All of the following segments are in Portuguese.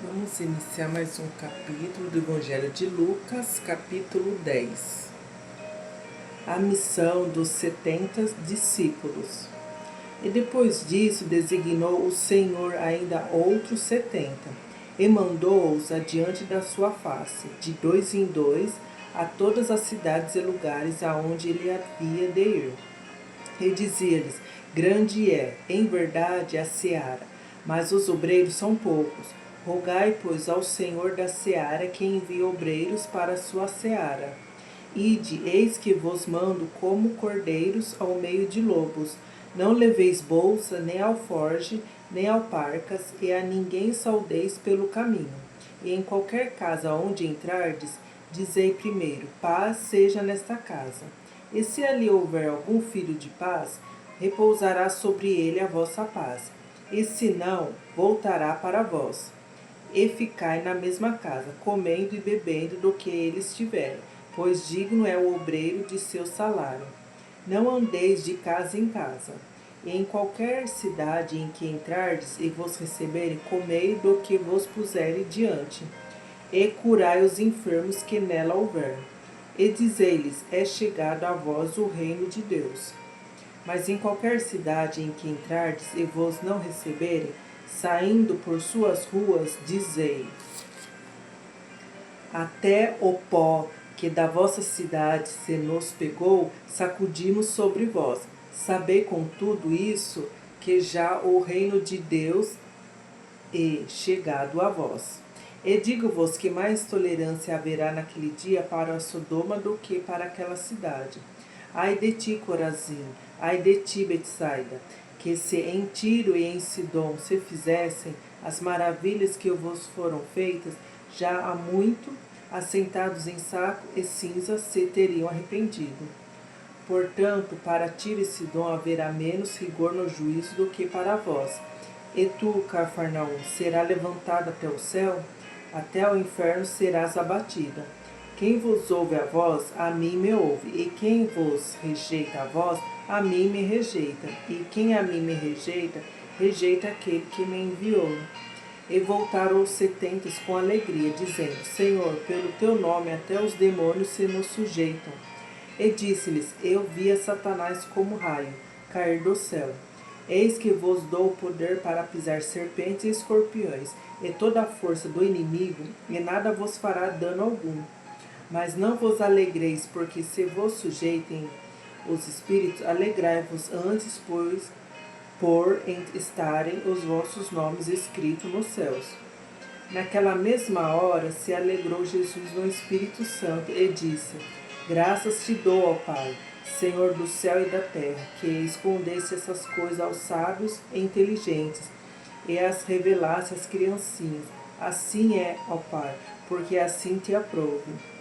Vamos iniciar mais um capítulo do Evangelho de Lucas, capítulo 10. A missão dos 70 discípulos. E depois disso designou o Senhor ainda outros 70, e mandou-os adiante da sua face, de dois em dois, a todas as cidades e lugares aonde ele havia de ir. E dizia-lhes: grande é, em verdade, a seara, mas os obreiros são poucos. Rogai, pois, ao Senhor da seara que envie obreiros para a sua seara. Ide, eis que vos mando como cordeiros ao meio de lobos. Não leveis bolsa, nem alforge, nem alparcas, e a ninguém saudeis pelo caminho. E em qualquer casa onde entrardes, dizei primeiro: paz seja nesta casa. E se ali houver algum filho de paz, repousará sobre ele a vossa paz. E se não, voltará para vós. E ficai na mesma casa, comendo e bebendo do que eles tiverem, pois digno é o obreiro de seu salário. Não andeis de casa em casa. E em qualquer cidade em que entrardes e vos receberem, comei do que vos puserem diante. E curai os enfermos que nela houver. E dizei-lhes: é chegado a vós o reino de Deus. Mas em qualquer cidade em que entrardes e vos não receberem, saindo por suas ruas, dizei: até o pó que da vossa cidade se nos pegou, sacudimos sobre vós. Sabei com tudo isso, que já o reino de Deus é chegado a vós. E digo-vos que mais tolerância haverá naquele dia para a Sodoma do que para aquela cidade. Ai de ti, Corazim, ai de ti, Betsaida, que se em Tiro e em Sidom se fizessem as maravilhas que vos foram feitas, já há muito, assentados em saco e cinza, se teriam arrependido. Portanto, para Tiro e Sidom haverá menos rigor no juízo do que para vós. E tu, Cafarnaum, será levantado até o céu? Até ao inferno serás abatida. Quem vos ouve a vós, a mim me ouve, e quem vos rejeita a vós, a mim me rejeita, e quem a mim me rejeita, rejeita aquele que me enviou. E voltaram os 70 com alegria, dizendo: Senhor, pelo teu nome até os demônios se nos sujeitam. E disse-lhes: eu vi a Satanás como raio cair do céu. Eis que vos dou o poder para pisar serpentes e escorpiões, e toda a força do inimigo, e nada vos fará dano algum. Mas não vos alegreis, porque se vos sujeitem os espíritos, alegrai-vos antes, pois por estarem os vossos nomes escritos nos céus. Naquela mesma hora se alegrou Jesus no Espírito Santo e disse: graças te dou, ó Pai, Senhor do céu e da terra, que escondeste essas coisas aos sábios e inteligentes, e as revelaste às criancinhas. Assim é, ó Pai, porque assim te aprouve.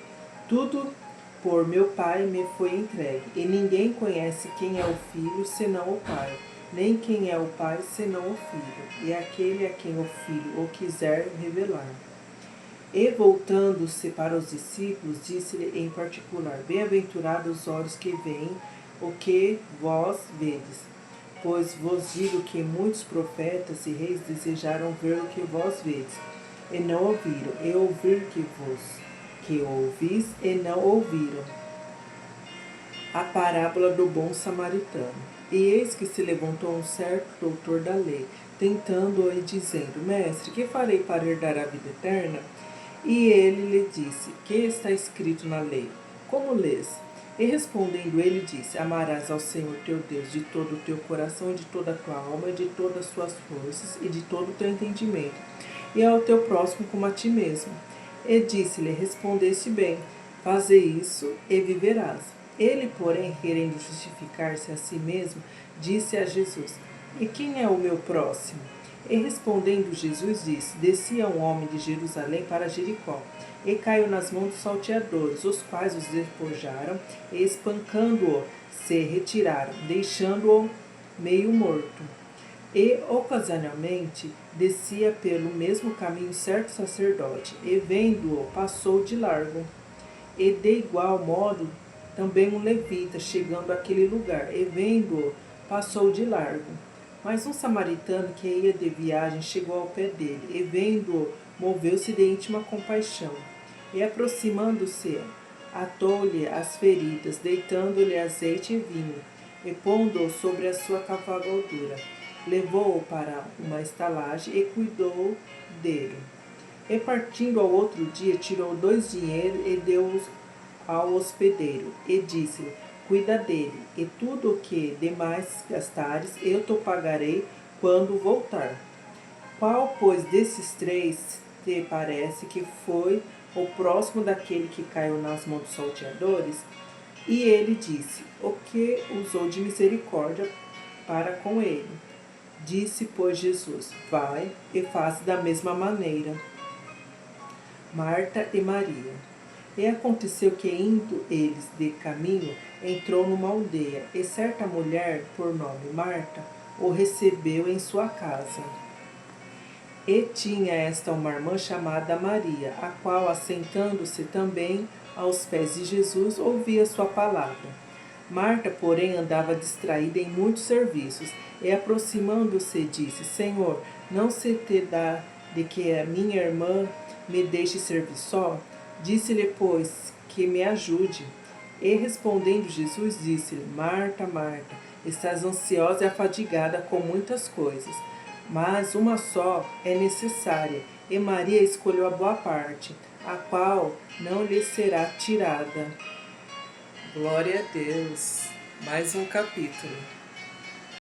Tudo por meu Pai me foi entregue, e ninguém conhece quem é o Filho senão o Pai, nem quem é o Pai senão o Filho, e aquele a quem o Filho o quiser revelar. E voltando-se para os discípulos, disse-lhe em particular: bem-aventurados os olhos que veem o que vós vedes. Pois vos digo que muitos profetas e reis desejaram ver o que vós vedes, e não ouviram, e ouvir que ouvis, e não ouviram. A parábola do bom samaritano. E eis que se levantou um certo doutor da lei, tentando-o e dizendo: mestre, que farei para herdar a vida eterna? E ele lhe disse: que está escrito na lei? Como lês? E respondendo ele disse: amarás ao Senhor teu Deus de todo o teu coração, de toda a tua alma, de todas as suas forças e de todo o teu entendimento, e ao teu próximo como a ti mesmo. E disse-lhe: respondeste bem, faze isso e viverás. Ele, porém, querendo justificar-se a si mesmo, disse a Jesus: e quem é o meu próximo? E respondendo Jesus disse: descia um homem de Jerusalém para Jericó, e caiu nas mãos dos salteadores, os quais os despojaram, e espancando-o, se retiraram, deixando-o meio morto. E, ocasionalmente, descia pelo mesmo caminho certo sacerdote, e vendo-o, passou de largo. E de igual modo, também um levita, chegando àquele lugar, e vendo-o, passou de largo. Mas um samaritano que ia de viagem chegou ao pé dele, e vendo-o, moveu-se de íntima compaixão. E aproximando-se, atou-lhe as feridas, deitando-lhe azeite e vinho, e pondo-o sobre a sua cavalgadura, levou-o para uma estalagem e cuidou dele. E partindo ao outro dia, tirou 2 dinheiros e deu-os ao hospedeiro, e disse-lhe: cuida dele, e tudo o que demais gastares, eu te pagarei quando voltar. Qual, pois, desses 3 te parece que foi o próximo daquele que caiu nas mãos dos salteadores? E ele disse: o que usou de misericórdia para com ele. Disse, pois, Jesus: vai e faz da mesma maneira. Marta e Maria. E aconteceu que, indo eles de caminho, entrou numa aldeia, e certa mulher, por nome Marta, o recebeu em sua casa. E tinha esta uma irmã chamada Maria, a qual, assentando-se também aos pés de Jesus, ouvia sua palavra. Marta, porém, andava distraída em muitos serviços, e aproximando-se, disse: Senhor, não se te dá de que a minha irmã me deixe servir só? Disse-lhe, pois, que me ajude. E respondendo Jesus, disse-lhe: Marta, Marta, estás ansiosa e afadigada com muitas coisas, mas uma só é necessária, e Maria escolheu a boa parte, a qual não lhe será tirada. Glória a Deus. Mais um capítulo.